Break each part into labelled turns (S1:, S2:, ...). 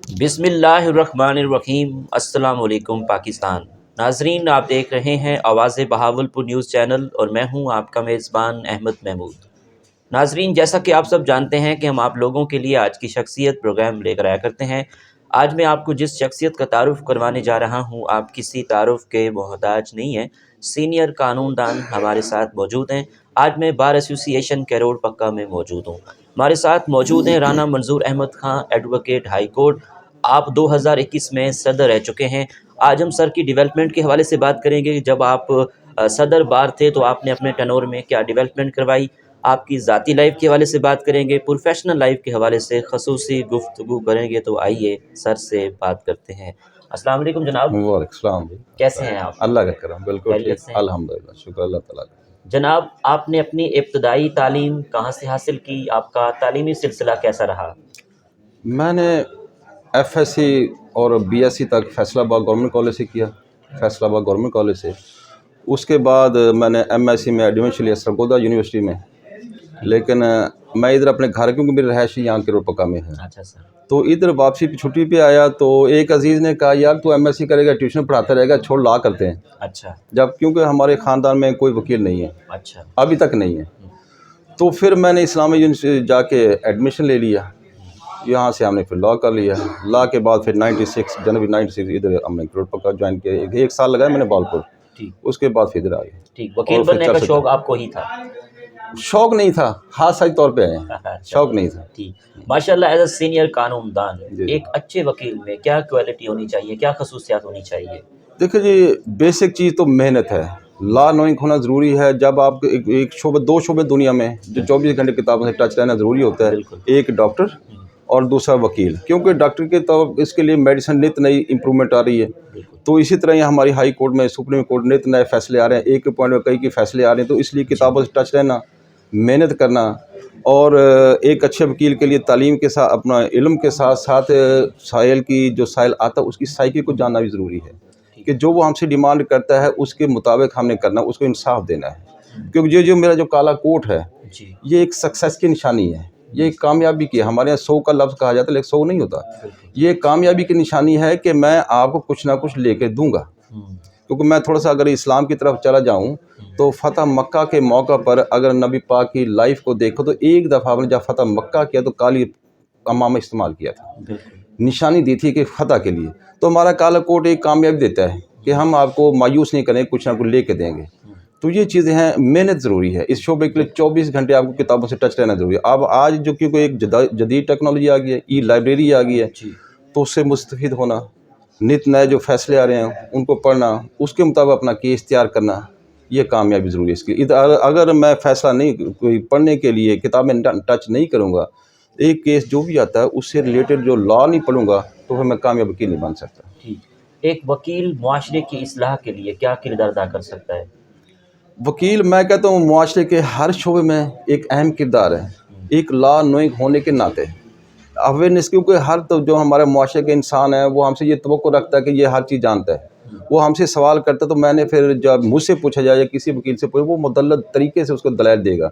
S1: بسم اللہ الرحمن الرحیم۔ السلام علیکم پاکستان۔ ناظرین، آپ دیکھ رہے ہیں آواز بہاولپور نیوز چینل اور میں ہوں آپ کا میزبان احمد محمود۔ ناظرین، جیسا کہ آپ سب جانتے ہیں کہ ہم آپ لوگوں کے لیے آج کی شخصیت پروگرام لے کر آیا کرتے ہیں۔ آج میں آپ کو جس شخصیت کا تعارف کروانے جا رہا ہوں، آپ کسی تعارف کے محتاج نہیں ہیں۔ سینئر قانون دان ہمارے ساتھ موجود ہیں۔ آج میں بار ایسوسی ایشن کیرول پکا میں موجود ہوں۔ ہمارے ساتھ موجود ہیں Rana Manzoor Ahmed Khan, advocate high court. آپ 2021 میں صدر رہ چکے ہیں۔ آج ہم سر کی ڈیولپمنٹ کے حوالے سے بات کریں گے۔ جب آپ صدر بار تھے تو آپ نے اپنے ٹینور میں کیا ڈیولپمنٹ کروائی، آپ کی ذاتی لائف کے حوالے سے بات کریں گے، پروفیشنل لائف کے حوالے سے خصوصی گفتگو کریں گے۔ تو آئیے سر سے بات کرتے ہیں۔ السلام علیکم جناب۔
S2: وعلیکم السلام جی۔
S1: کیسے ہیں آپ؟
S2: اللہ کا کرم، بالکل
S1: خیریت
S2: ٹھیک،
S1: سے ہیں؟
S2: الحمدللہ، شکر اللہ تعالیٰ کا۔
S1: جناب، آپ نے اپنی ابتدائی تعلیم کہاں سے حاصل کی؟ آپ کا تعلیمی سلسلہ کیسا رہا؟
S2: میں نے ایف ایس سی اور بی ایس سی تک فیصل آباد گورنمنٹ کالج سے کیا، فیصل آباد گورنمنٹ کالج سے۔ اس کے بعد میں نے ایم ایس سی میں ایڈمیشن لیا سرگودا یونیورسٹی میں، لیکن میں ادھر اپنے گھر، کیونکہ میری رہائش یہاں کیرول پکا میں ہے،
S1: اچھا سر۔
S2: تو ادھر واپسی پہ چھٹی پہ آیا تو ایک عزیز نے کہا یار تو ایم ایس سی کرے گا، ٹیوشن پڑھاتا رہے گا، چھوڑ لا کرتے ہیں۔
S1: اچھا
S2: جب کیونکہ ہمارے خاندان میں کوئی وکیل نہیں ہے،
S1: اچھا۔
S2: ابھی تک نہیں ہے، تو پھر میں نے اسلامیہ یونیورسٹی جا کے ایڈمیشن لے لیا۔ یہاں سے ہم نے پھر لا کر لیا، لا کے بعد پھر 96 جنوری 96 ادھر ہم نے کیرول پکا جوائن کیا۔ ایک سال لگایا میں نے بالپور،
S1: ٹھیک
S2: اس کے بعد پھر ادھر آ گئے۔
S1: ٹھیک۔ وکیل
S2: اور پھر
S1: بننے کا
S2: چل
S1: شوق آپ کو ہی تھا؟
S2: شوق نہیں تھا، حادثائی طور پہ آئے ہیں، شوق نہیں تھا۔
S1: ٹھیک۔ ماشاء اللہ، ایز اے سینئر قانون دان،
S2: جی۔
S1: ایک اچھے وکیل میں کیا کوالٹی ہونی چاہیے، کیا خصوصیات ہونی چاہیے؟
S2: دیکھیں جی، بیسک چیز تو محنت ہے، لا نوئنگ ہونا ضروری ہے۔ جب آپ ایک شعبے، دو شعبے دنیا میں جو 24 گھنٹے کتابوں سے ٹچ رہنا ضروری ہوتا ہے،
S1: بالکل۔
S2: ایک ڈاکٹر اور دوسرا وکیل، کیونکہ ڈاکٹر کے تو اس کے لیے میڈیسن نت نئی امپرومنٹ آ رہی ہے،
S1: بالکل۔
S2: تو اسی طرح ہی ہماری ہائی کورٹ میں، سپریم کورٹ نت نئے فیصلے آ رہے ہیں، ایک کے پوائنٹ میں کئی کے فیصلے آ رہے ہیں، تو اس لیے کتابوں سے ٹچ رہنا، محنت کرنا، اور ایک اچھے وکیل کے لیے تعلیم کے ساتھ، اپنا علم کے ساتھ ساتھ سائل کی جو سائل آتا ہے اس کی سائیکی کو جاننا بھی ضروری ہے، کہ جو وہ ہم سے ڈیمانڈ کرتا ہے اس کے مطابق ہم نے کرنا، اس کو انصاف دینا ہے۔ کیونکہ جو میرا جو کالا کوٹ ہے،
S1: جی۔
S2: یہ ایک سکسیس کی نشانی ہے، یہ ایک کامیابی کی ہے۔ ہمارے یہاں 100 کا لفظ کہا جاتا ہے لیکن 100 نہیں ہوتا، یہ ایک کامیابی کی نشانی ہے کہ میں آپ کو کچھ نہ کچھ لے کے دوں گا۔ کیونکہ میں تھوڑا سا اگر اسلام کی طرف چلا جاؤں تو فتح مکہ کے موقع پر اگر نبی پاک کی لائف کو دیکھو تو ایک دفعہ نے جب فتح مکہ کیا تو کالی امامہ استعمال کیا تھا، نشانی دی تھی کہ فتح کے لیے۔ تو ہمارا کالا کوٹ ایک کامیابی دیتا ہے کہ ہم آپ کو مایوس نہیں کریں، کچھ نہ کچھ لے کے دیں گے۔ تو یہ چیزیں ہیں، محنت ضروری ہے اس شعبے کے لیے، 24 گھنٹے آپ کو کتابوں سے ٹچ رہنا ضروری ہے۔ اب آج جو کیونکہ ایک جدید ٹیکنالوجی آ گئی ہے، ای لائبریری آ گئی ہے، تو اس سے مستفید ہونا، نت نئے جو فیصلے آ رہے ہیں ان کو پڑھنا، اس کے مطابق اپنا کیس تیار کرنا، یہ کامیابی ضروری ہے اس کی۔ اگر میں فیصلہ نہیں کوئی پڑھنے کے لیے کتابیں ٹچ نہیں کروں گا، ایک کیس جو بھی آتا ہے اس سے ریلیٹڈ جو لا نہیں پڑھوں گا تو پھر میں کامیاب وکیل نہیں بن سکتا۔
S1: ٹھیک۔ ایک وکیل معاشرے کی اصلاح کے لیے کیا کردار ادا کر سکتا ہے؟
S2: وکیل، میں کہتا ہوں معاشرے کے ہر شعبے میں ایک اہم کردار ہے، ایک لا نوئنگ ہونے کے ناطے اویئرنیس، کیونکہ ہر تو جو ہمارے معاشرے کے انسان ہے وہ ہم سے یہ توقع رکھتا ہے کہ یہ ہر چیز جانتا ہے، وہ ہم سے سوال کرتا ہے، تو میں نے پھر جب مجھ سے پوچھا جائے یا کسی وکیل سے پوچھے، وہ مدلل طریقے سے اس کو دلائل دے گا۔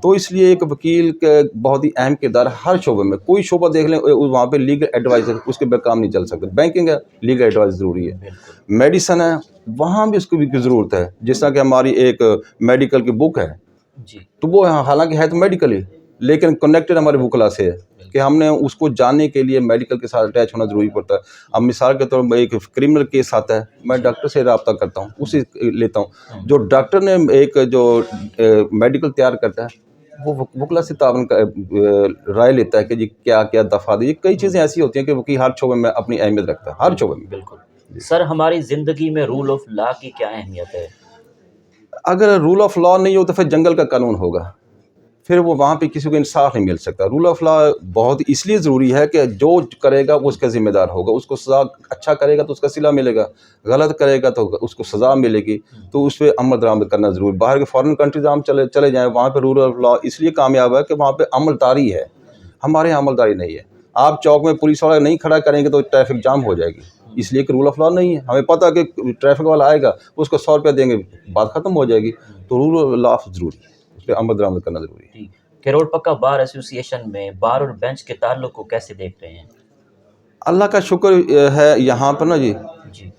S2: تو اس لیے ایک وکیل کا بہت ہی اہم کردار ہے ہر شعبے میں۔ کوئی شعبہ دیکھ لیں وہاں پہ لیگل ایڈوائزر، اس کے بغیر کام نہیں چل سکتا۔ بینکنگ ہے، لیگل ایڈوائزر ضروری ہے۔ میڈیسن ہے، وہاں بھی اس کو بھی ضرورت ہے، جس طرح کہ ہماری ایک میڈیکل کی بک ہے، تو وہ حالانکہ ہے تو میڈیکل ہی، لیکن کنیکٹڈ ہمارے وکلا سے ہے کہ ہم نے اس کو جاننے کے لیے میڈیکل کے ساتھ اٹیچ ہونا ضروری پڑتا ہے۔ اب مثال کے طور پر ایک کرمنل کیس آتا ہے، میں ڈاکٹر سے رابطہ کرتا ہوں، اسے لیتا ہوں، جو ڈاکٹر نے ایک جو میڈیکل تیار کرتا ہے وہ وکلا سے تعاون رائے لیتا ہے کہ جی کیا کیا دفعات، یہ کئی چیزیں ایسی ہوتی ہیں کہ وکیل ہر شعبے میں اپنی اہمیت رکھتا ہے، ہر شعبے میں۔
S1: بالکل۔ سر، ہماری زندگی میں رول آف لا کی کیا اہمیت ہے؟
S2: اگر رول آف لا نہیں ہو تو پھر جنگل کا قانون ہوگا، پھر وہ وہاں پہ کسی کو انصاف نہیں مل سکتا۔ رول آف لا بہت اس لیے ضروری ہے کہ جو کرے گا وہ اس کا ذمہ دار ہوگا، اس کو سزا، اچھا کرے گا تو اس کا صلہ ملے گا، غلط کرے گا تو اس کو سزا ملے گی، تو اس پہ عمل درآمد کرنا ضروری۔ باہر کے فارن کنٹریز ہم چلے جائیں، وہاں پہ رول آف لا اس لیے کامیاب ہے کہ وہاں پہ عمل داری ہے، ہمارے یہاں عمل داری نہیں ہے۔ آپ چوک میں پولیس والا نہیں کھڑا کریں گے تو ٹریفک جام ہو جائے گی، اس لیے کہ رول آف لا نہیں ہے۔ ہمیں پتہ ہے کہ ٹریفک والا آئے گا، اس کو 100 روپیہ دیں گے، بات ختم ہو جائے گی۔ تو رول آف لا ضروری ہے، اس پہ عمل درآمد کرنا ضروری ہے۔
S1: کیرول پکا بار ایسوسی ایشن میں بار اور بینچ کے تعلق کو کیسے دیکھ رہے ہیں؟
S2: اللہ کا شکر ہے یہاں پر نا جی
S1: جی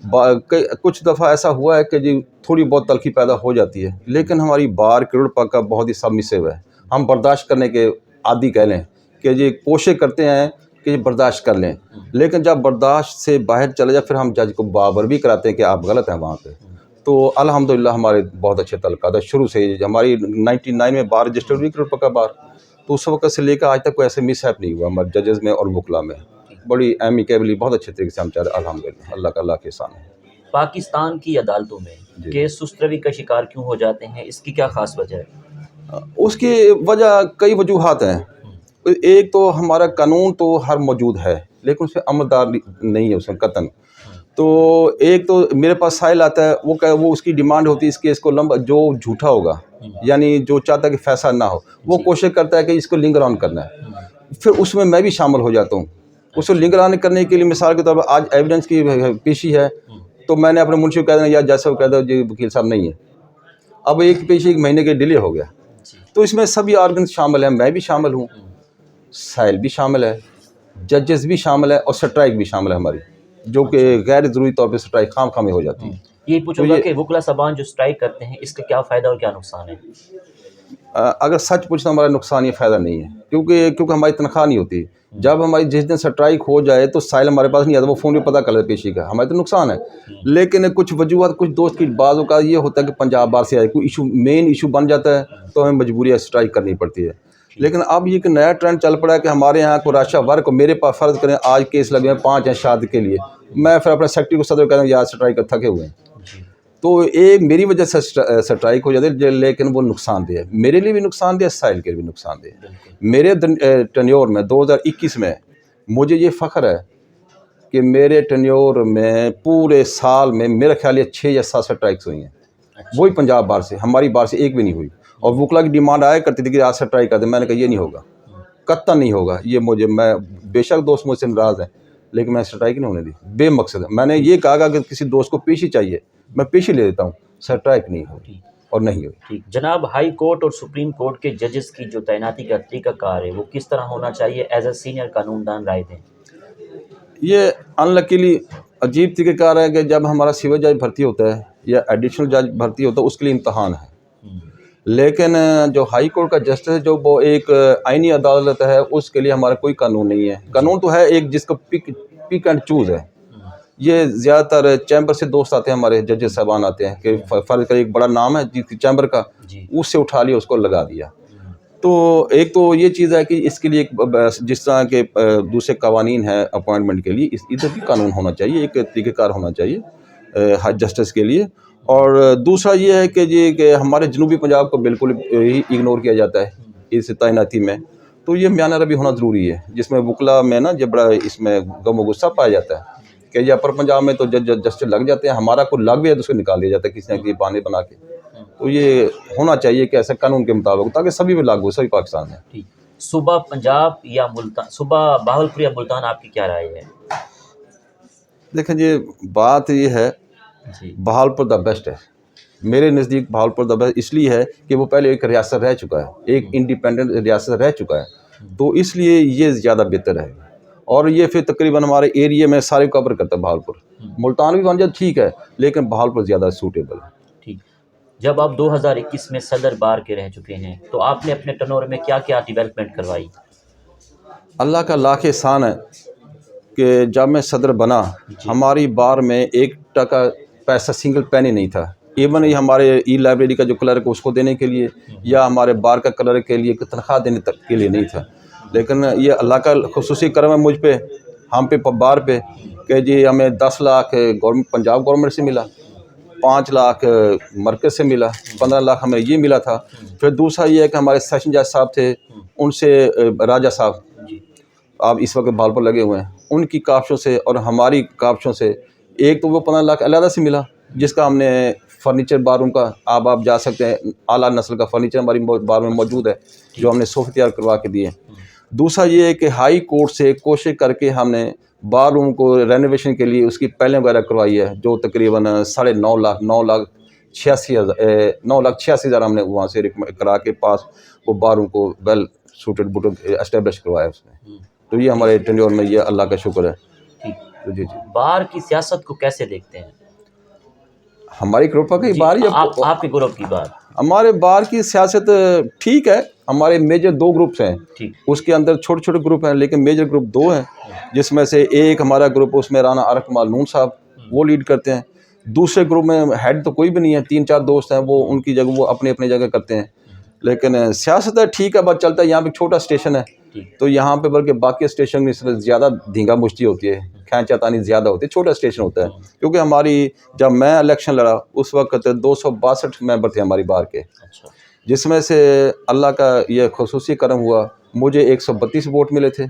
S2: کچھ دفعہ ایسا ہوا ہے کہ جی تھوڑی بہت تلخی پیدا ہو جاتی ہے، لیکن ہماری بار کروڑ پاک کا بہت ہی سبمسو ہے. ہم برداشت کرنے کے عادی کہہ لیں کہ جی کوشش کرتے ہیں کہ برداشت کر لیں، لیکن جب برداشت سے باہر چلے جائے پھر ہم جج کو باور بھی کراتے ہیں کہ آپ غلط ہیں وہاں پہ. تو الحمدللہ ہمارے بہت اچھے تعلقات ہیں شروع سے ہی. ہماری 99 میں بار رجسٹر ہوئی کروڑ پاک کا بار، تو اس وقت سے لے کر آج تک کوئی ایسے مس ہیپ نہیں ہوا ہمارے ججز میں اور وکلا میں. بڑی امیکیبلی بہت اچھے طریقے سے ہم چل رہے ہیں الحمدللہ. اللہ کے احسان ہے.
S1: پاکستان کی عدالتوں میں
S2: جی.
S1: کیس سست روی کا شکار کیوں ہو جاتے ہیں، اس کی کیا خاص وجہ ہے؟
S2: اس کی وجہ کئی وجوہات ہیں. ایک تو ہمارا قانون تو ہر موجود ہے لیکن اس پہ عملدار نہیں ہے اس میں قطعاً. تو ایک تو میرے پاس سائل آتا ہے، وہ اس کی ڈیمانڈ ہوتی ہے اس کیس کو لمبا جو جھوٹا ہوگا، یعنی جو چاہتا ہے کہ فیصلہ نہ ہو، وہ کوشش کرتا ہے کہ اس کو لنگر آن کرنا ہے. پھر اس میں بھی شامل ہو جاتا ہوں. اس کو لنگر آن کرنے کے لیے مثال کے طور پر آج ایویڈنس کی پیشی ہے تو میں نے اپنے منشی کو کہہ دینا یا جیسا وہ کہہ دو جی وکیل صاحب نہیں ہے. اب ایک پیشی 1 مہینے کے ڈیلے ہو گیا. تو اس میں سبھی آرگنز شامل ہیں، میں بھی شامل ہوں، سائل بھی شامل ہے، ججز بھی شامل ہے اور سٹرائک بھی شامل ہے ہماری، جو کہ غیر ضروری طور پہ سٹرائک خام میں ہو جاتی ہے.
S1: یہ پوچھوں گا کہ وکلا صاحبان جو سٹرائک کرتے ہیں اس کا کیا فائدہ اور کیا نقصان ہے؟
S2: اگر سچ پوچھنا ہمارا نقصان یا فائدہ نہیں ہے، کیونکہ ہماری تنخواہ نہیں ہوتی. جب ہماری جس دن سٹرائک ہو جائے تو سائل ہمارے پاس نہیں آتا، وہ فون پہ پتہ کر لیتے پیشی کا، ہمارے تو نقصان ہے. لیکن کچھ وجوہات کچھ دوست کی بعضوں کا یہ ہوتا ہے کہ پنجاب بار سے آئے کوئی ایشو مین ایشو بن جاتا ہے تو ہمیں مجبوری ہے سٹرائک کرنی پڑتی ہے. لیکن اب یہ ایک نیا ٹرینڈ چل پڑا ہے کہ ہمارے یہاں کو راشا ورک میرے پاس فرض کریں آج کیس لگے ہیں 5 ہیں شادی کے لیے، میں پھر اپنے سیکٹری کو صدر کہتا ہوں یار سٹرائک کر تھکے ہوئے ہیں. تو ایک میری وجہ سے سٹرائک ہو جاتی ہے لیکن وہ نقصان دہ ہے، میرے لیے بھی نقصان دہ ہے، سائل کے لیے بھی نقصان دہ ہے. میرے ٹینیور میں 2021 میں مجھے یہ فخر ہے کہ میرے ٹینیور میں پورے سال میں میرا خیال ہے 6 یا 7 سٹرائکس ہوئی ہیں، وہی پنجاب بار سے، ہماری بار سے ایک بھی نہیں ہوئی. اور وکلا کی ڈیمانڈ آیا کرتی تھی کہ آج سٹرائک کر دیں، میں نے کہا یہ نہیں ہوگا، قطعاً نہیں ہوگا. یہ میں بے شک دوست مجھ سے ناراض ہیں لیکن میں سٹرائک نہیں ہونے دی بے مقصد. میں نے یہ کہا کہ کسی دوست کو پیشی چاہیے میں پیشی لے دیتا ہوں، سٹرائک نہیں ہوئی اور نہیں ہوئی.
S1: ٹھیک جناب، ہائی کورٹ اور سپریم کورٹ کے ججز کی جو تعیناتی کا طریقہ کار ہے وہ کس طرح ہونا چاہیے؟ ایز اے سینئر قانون دان رائے دیں.
S2: یہ انلکیلی عجیب طریقہ کار ہے کہ جب ہمارا سول جج بھرتی ہوتا ہے یا ایڈیشنل جج بھرتی ہوتا ہے اس کے لیے امتحان ہے، لیکن جو ہائی کورٹ کا جسٹس ہے جو وہ ایک آئینی عدالت ہے اس کے لیے ہمارا کوئی قانون نہیں ہے. قانون تو ہے ایک جس کو پک اینڈ چوز ہے. یہ زیادہ تر چیمبر سے دوست آتے ہیں ہمارے ججز صاحبان آتے ہیں کہ فرض کریں ایک بڑا نام ہے جس کی چیمبر کا، اس سے اٹھا لیا اس کو لگا دیا. تو ایک تو یہ چیز ہے کہ اس کے لیے جس طرح کے دوسرے قوانین ہیں اپوائنٹمنٹ کے لیے ادھر بھی قانون ہونا چاہیے، ایک طریقہ کار ہونا چاہیے جسٹس کے لیے. اور دوسرا یہ ہے کہ ہمارے جنوبی پنجاب کو بالکل ہی اگنور کیا جاتا ہے اس تعیناتی میں. تو یہ میانہ روی ہونا ضروری ہے جس میں وکلا میں نا جب بڑا اس میں غم و غصہ پایا جاتا ہے کہ یہ اپر پنجاب میں تو جسٹس لگ جاتے ہیں، ہمارا کوئی لگ بھی ہے تو اس کو نکال دیا جاتا ہے کسی نہ کسی بہانے بنا کے. تو یہ ہونا چاہیے کہ ایسا قانون کے مطابق تاکہ سبھی پہ لاگو، سبھی پاکستان میں.
S1: صوبہ پنجاب یا ملتان، صوبہ بہاولپور یا ملتان، آپ کی کیا رائے ہے؟
S2: دیکھیں جی بات یہ ہے بہاولپور دا بیسٹ ہے میرے نزدیک. بہاولپور دا بیسٹ اس لیے ہے کہ وہ پہلے ایک ریاست رہ چکا ہے، ایک انڈیپینڈنٹ ریاست رہ چکا ہے، تو اس لیے یہ زیادہ بہتر ہے. اور یہ پھر تقریباً ہمارے ایریے میں سارے کور کرتا ہے بہاولپور. ملتان بھی بن جائے ٹھیک ہے لیکن بہاولپور زیادہ سوٹیبل ہے.
S1: ٹھیک. جب آپ 2021 میں صدر بار کے رہ چکے ہیں تو آپ نے اپنے ٹرنور میں کیا کیا ڈیولپمنٹ کروائی؟
S2: اللہ کا لاکھ احسان ہے کہ جب میں صدر بنا ہماری بار میں 1 ٹکا پیسہ سنگل پینی نہیں تھا. ایون یہ ہمارے ای لائبریری کا جو کلرک اس کو دینے کے لیے یا ہمارے بار کا کلرک کے لیے تنخواہ دینے تک کے لیے نہیں تھا. لیکن یہ اللہ کا خصوصی کرم ہے مجھ پہ، ہم پہ بار پہ کہ جی ہمیں 10 لاکھ پنجاب گورنمنٹ سے ملا، 5 لاکھ مرکز سے ملا، 15 لاکھ ہمیں یہ ملا تھا. پھر دوسرا یہ ہے کہ ہمارے سیشن جج صاحب تھے ان سے راجہ صاحب آپ اس وقت بہاولپور لگے ہوئے ہیں، ان کی کاوشوں سے اور ہماری کاوشوں سے ایک تو وہ 15 لاکھ علیحدہ سے ملا جس کا ہم نے فرنیچر بار روم کا آپ جا سکتے ہیں، اعلیٰ نسل کا فرنیچر ہماری بار میں موجود ہے جو ہم نے صوفے تیار کروا کے دیے. دوسرا یہ ہے کہ ہائی کورٹ سے کوشش کر کے ہم نے بار روم کو رینوویشن کے لیے اس کی پیلیں وغیرہ کروائی ہے جو تقریباً 9,86,000 ہم نے وہاں سے کرا کے پاس وہ بار روم کو ویل سوٹڈ بوٹڈ اسٹیبلش کروایا اس میں. تو یہ ہمارے ٹینیور میں یہ اللہ کا شکر ہے. جی جی
S1: باہر کی سیاست کو کیسے دیکھتے ہیں؟
S2: ہماری گروپ کی بار
S1: آپ کے گروپ کی بات
S2: ہمارے باہر کی سیاست ٹھیک ہے. ہمارے میجر 2 گروپس ہیں,
S1: ٹھیک.
S2: اس کے اندر چھوٹے چھوٹے گروپ ہیں لیکن میجر گروپ 2 ہیں, جس میں سے ایک ہمارا گروپ اس میں رانا عارف کمال نون صاحب وہ لیڈ کرتے ہیں. دوسرے گروپ میں ہیڈ تو کوئی بھی نہیں ہے, 3-4 دوست ہیں, وہ ان کی جگہ وہ اپنی اپنی جگہ کرتے ہیں. لیکن سیاست ہے ٹھیک ہے, بات چلتا ہے. یہاں پہ چھوٹا اسٹیشن ہے تو یہاں پہ بلکہ باقی اسٹیشن میں زیادہ دھینگا مشتی ہوتی ہے, کھینچا تانی زیادہ ہوتی ہے. چھوٹا اسٹیشن ہوتا ہے کیونکہ ہماری جب میں الیکشن لڑا اس وقت 262 ممبر تھے ہماری بار کے, جس میں سے اللہ کا یہ خصوصی کرم ہوا مجھے 132 ووٹ ملے تھے,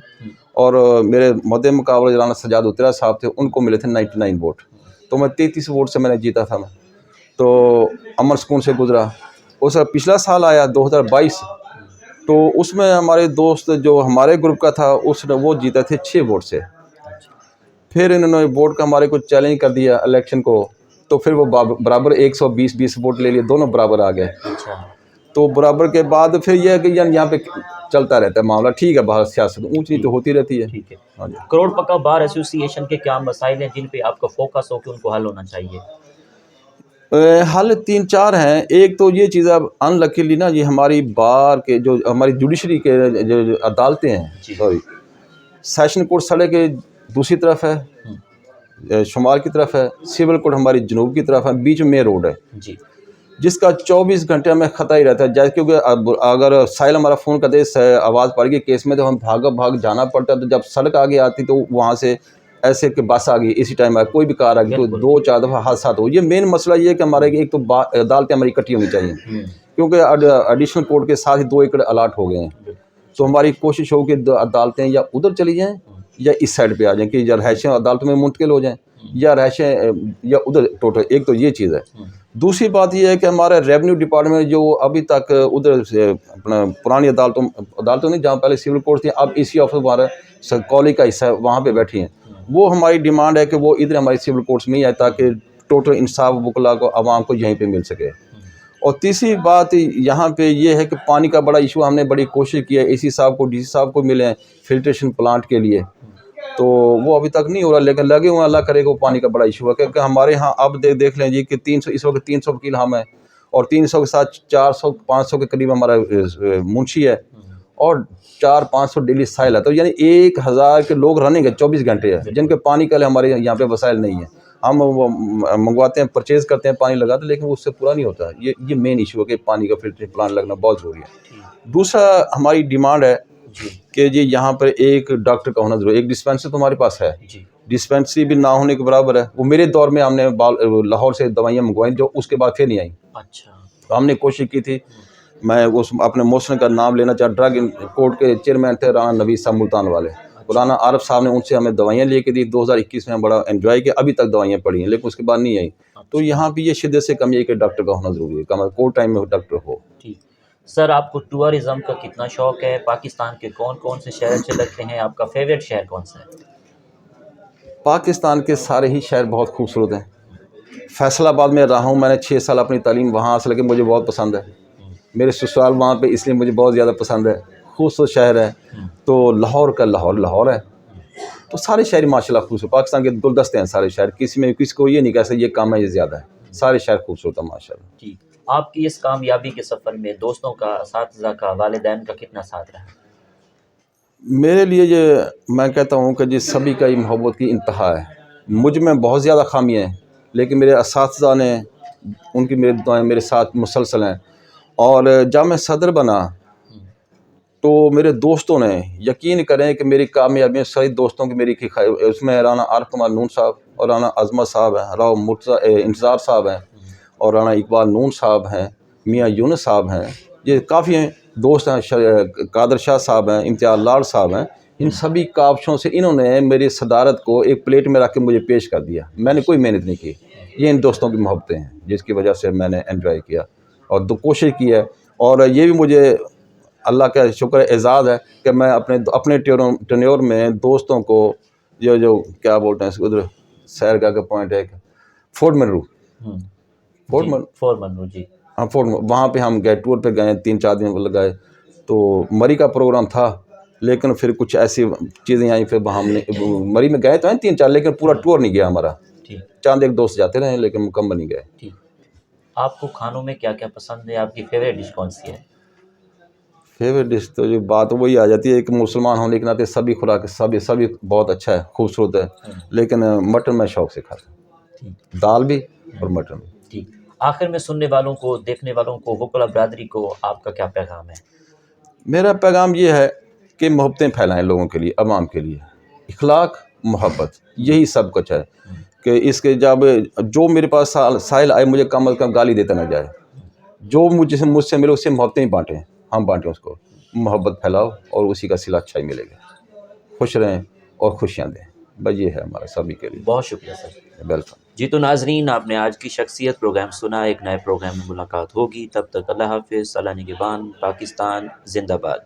S2: اور میرے مد مقابلہ رانا سجاد اترا صاحب تھے, ان کو ملے تھے 99 ووٹ. تو میں 33 ووٹ سے میں نے جیتا تھا. میں تو امن سکون سے گزرا. اس پچھلا سال آیا 2022, تو اس میں ہمارے دوست جو ہمارے گروپ کا تھا اس نے وہ جیتا تھے 6 ووٹ سے. پھر انہوں نے ووٹ کا ہمارے کو چیلنج کر دیا الیکشن کو, تو پھر وہ برابر 120 ووٹ لے لیے, دونوں برابر آ گئے. تو برابر کے بعد پھر یہ ہے کہ یہاں پہ چلتا رہتا ہے معاملہ. ٹھیک ہے, باہر سیاست اونچ نیچ تو ہوتی رہتی ہے.
S1: ٹھیک ہے. کروڑ پکا بار ایسوسی ایشن کے کیا مسائل ہیں جن پہ آپ کا فوکس ہو کہ ان کو حل ہونا چاہیے؟
S2: حل 3-4 ہیں. ایک تو یہ چیز اب ان لکیلی نا, یہ ہماری بار کے جو ہماری جوڈیشری کے جو عدالتیں ہیں, سوری سیشن کورٹ سڑے کے دوسری طرف ہے, شمال کی طرف ہے, سول کورٹ ہماری جنوب کی طرف ہے, بیچ میں روڈ ہے
S1: جی,
S2: جس کا 24 گھنٹے میں خطرہ ہی رہتا ہے. جیسے کیونکہ اگر سائل ہمارا فون کرتے آواز پڑ گئی کیس میں تو ہم بھاگ جانا پڑتا ہے. تو جب سڑک آگے آتی تو وہاں سے ایسے کہ بس آ گئی, اسی ٹائم کوئی بھی کار آ گئی, تو 2-4 دفعہ حادثات ہو. یہ مین مسئلہ یہ ہے کہ ہمارے ایک تو عدالتیں ہماری اکٹھی ہونی چاہیے, کیونکہ ایڈیشنل کورٹ کے ساتھ ہی 2 ایکڑ الاٹ ہو گئے ہیں. تو ہماری کوشش ہو کہ عدالتیں یا ادھر چلی جائیں یا اس سائڈ پہ آ جائیں, کہ یا رہائشیں عدالتوں میں منتقل ہو جائیں یا رہائشیں یا ادھر ٹوٹل. ایک تو یہ چیز ہے. دوسری بات یہ ہے کہ ہمارا ریونیو ڈپارٹمنٹ جو ابھی تک ادھر سے اپنا پرانی عدالتوں نہیں, جہاں پہلے سول کورٹ تھی, اب اسی آفس ہمارا کالج کا حصہ ہے وہاں پہ بیٹھی ہیں. وہ ہماری ڈیمانڈ ہے کہ وہ ادھر ہماری سول کورٹس میں ہی آئے تاکہ ٹوٹل انصاف وکلا کو عوام کو یہیں پہ مل سکے. اور تیسری بات یہاں پہ یہ ہے کہ پانی کا بڑا ایشو, ہم نے بڑی کوشش کی ہے اے سی صاحب کو ڈی سی صاحب کو ملے ہیں فلٹریشن پلانٹ کے لیے, تو وہ ابھی تک نہیں ہو رہا. لیکن لگے ہوئے اللہ کرے گا وہ پانی کا بڑا ایشو ہے, کیونکہ ہمارے ہاں اب دیکھ لیں جی کہ 300 اس وقت 300 وکیل ہم ہیں, اور 300 کے ساتھ 400-500 کے قریب ہمارا منشی ہے, اور 400-500 ڈیلی سائل ہے. تو یعنی 1000 کے لوگ رننگ ہے 24 گھنٹے ہے, جن کے پانی کے لیے ہمارے یہاں پہ وسائل نہیں ہیں. ہم وہ منگواتے ہیں, پرچیز کرتے ہیں, پانی لگاتے ہیں, لیکن وہ اس سے پورا نہیں ہوتا. یہ مین ایشو ہے کہ پانی کا فلٹریشن پلانٹ لگنا بہت ضروری ہے. دوسرا ہماری ڈیمانڈ ہے کہ جی یہاں پر ایک ڈاکٹر کا ہونا ضروری ہے. ایک ڈسپینسری تو ہمارے پاس ہے, ڈسپینسری بھی نہ ہونے کے برابر ہے. وہ میرے دور میں ہم نے لاہور سے دوائیاں منگوائیں جو اس کے بعد پھر نہیں آئیں. تو ہم نے کوشش کی تھی, میں اس اپنے موشن کا نام لینا چاہتا, ڈرگ کورٹ کے چیئرمین تھے رانا نوید صاحب ملتان والے, رانا عارف صاحب نے ان سے ہمیں دوائیاں لے کے دی. 2021 میں بڑا انجوائے کیا, ابھی تک دوائیاں پڑی ہیں لیکن اس کے بعد نہیں آئیں. تو یہاں پہ یہ شدت سے کمی ہے کہ ڈاکٹر کا ہونا ضروری ہے, کہ کوئی ٹائم میں ڈاکٹر ہو.
S1: سر آپ کو ٹورازم کا کتنا شوق ہے؟ پاکستان کے کون کون سے شہر اچھے لگتے ہیں؟ آپ کا فیوریٹ شہر کون سا ہے؟
S2: پاکستان کے سارے ہی شہر بہت خوبصورت ہیں. فیصل آباد میں رہا ہوں, میں نے 6 سال اپنی تعلیم وہاں حاصل کی, مجھے بہت پسند ہے. میرے سسرال وہاں پہ, اس لیے مجھے بہت زیادہ پسند ہے. خوبصورت شہر ہے. تو لاہور کا لاہور ہے. تو سارے شہر ماشاء اللہ خوبصورت, پاکستان کے گلدستے ہیں سارے شہر, کسی کو یہ نہیں کہہ سکتے یہ کم ہے یہ زیادہ ہے. سارے شہر خوبصورت ہیں ماشاء اللہ.
S1: آپ کی اس کامیابی کے سفر میں دوستوں کا, اساتذہ کا, والدین کا کتنا ساتھ رہا؟
S2: میرے لیے یہ میں کہتا ہوں کہ جی سبھی کا ہی محبت کی انتہا ہے. مجھ میں بہت زیادہ خامیاں ہیں, لیکن میرے اساتذہ نے ان کی میرے دعائیں میرے ساتھ مسلسل ہیں. اور جب میں صدر بنا تو میرے دوستوں نے, یقین کریں کہ میری کامیابی ساری دوستوں کی میری اس میں رانا عارف کمال نون صاحب اور رانا عظمت صاحب ہیں, راؤ انتظار صاحب ہیں, اور رانا اقبال نون صاحب ہیں, میاں یونس صاحب ہیں, یہ کافی ہیں دوست ہیں, قادر شاہ صاحب ہیں, امتیاز لاڑ صاحب ہیں. ان سبھی کاوشوں سے انہوں نے میری صدارت کو ایک پلیٹ میں رکھ کے مجھے پیش کر دیا. میں نے کوئی محنت نہیں کی. یہ ان دوستوں کی محبتیں ہیں جس کی وجہ سے میں نے انجوائے کیا اور کوشش کی ہے. اور یہ بھی مجھے اللہ کا شکر اعزاز ہے کہ میں اپنے ٹینیور میں دوستوں کو جو کیا بولتے ہیں ادھر سیرگاہ کا پوائنٹ ہے فورٹ منرو,
S1: جی
S2: ہاں وہاں پہ ہم گئے, ٹور پہ گئے, 3-4 دن لگائے. تو مری کا پروگرام تھا لیکن پھر کچھ ایسی چیزیں آئیں، پھر ہم نے مری میں گئے تو ہیں 3-4 لیکن پورا ٹور نہیں گیا ہمارا،
S1: ٹھیک
S2: چاند ایک دوست جاتے رہے لیکن مکمل نہیں گئے۔
S1: ٹھیک۔ آپ کو کھانوں میں کیا کیا پسند ہے؟ آپ کی فیوریٹ ڈش کون سی ہے؟
S2: فیوریٹ ڈش تو جو بات وہی آ جاتی ہے کہ مسلمان ہونے کے ناطے سبھی خوراک سبھی بہت اچھا ہے، خوبصورت ہے، لیکن مٹن میں شوق سے کھاتا ہوں،
S1: ٹھیک
S2: دال بھی اور مٹن بھی۔
S1: ٹھیک۔ آخر میں سننے والوں کو، دیکھنے والوں کو، وکلا برادری کو آپ کا کیا پیغام ہے؟
S2: میرا پیغام یہ ہے کہ محبتیں پھیلائیں لوگوں کے لیے، عوام کے لیے، اخلاق، محبت، یہی سب کچھ ہے کہ اس کے جب جو میرے پاس سائل آئے مجھے کم از کم گالی دیتا نہ جائے، جو مجھ سے ملے اس سے محبتیں ہی بانٹیں، ہم بانٹیں اس کو، محبت پھیلاؤ اور اسی کا صلہ اچھا ہی ملے گا۔ خوش رہیں اور خوشیاں دیں، بس یہ ہے ہمارا سبھی کے لیے۔
S1: بہت شکریہ سر۔
S2: ویلکم۔
S1: جی تو ناظرین، آپ نے آج کی شخصیت پروگرام سنا، ایک نئے پروگرام میں ملاقات ہوگی، تب تک اللہ حافظ، اللہ نگہبان، پاکستان زندہ باد۔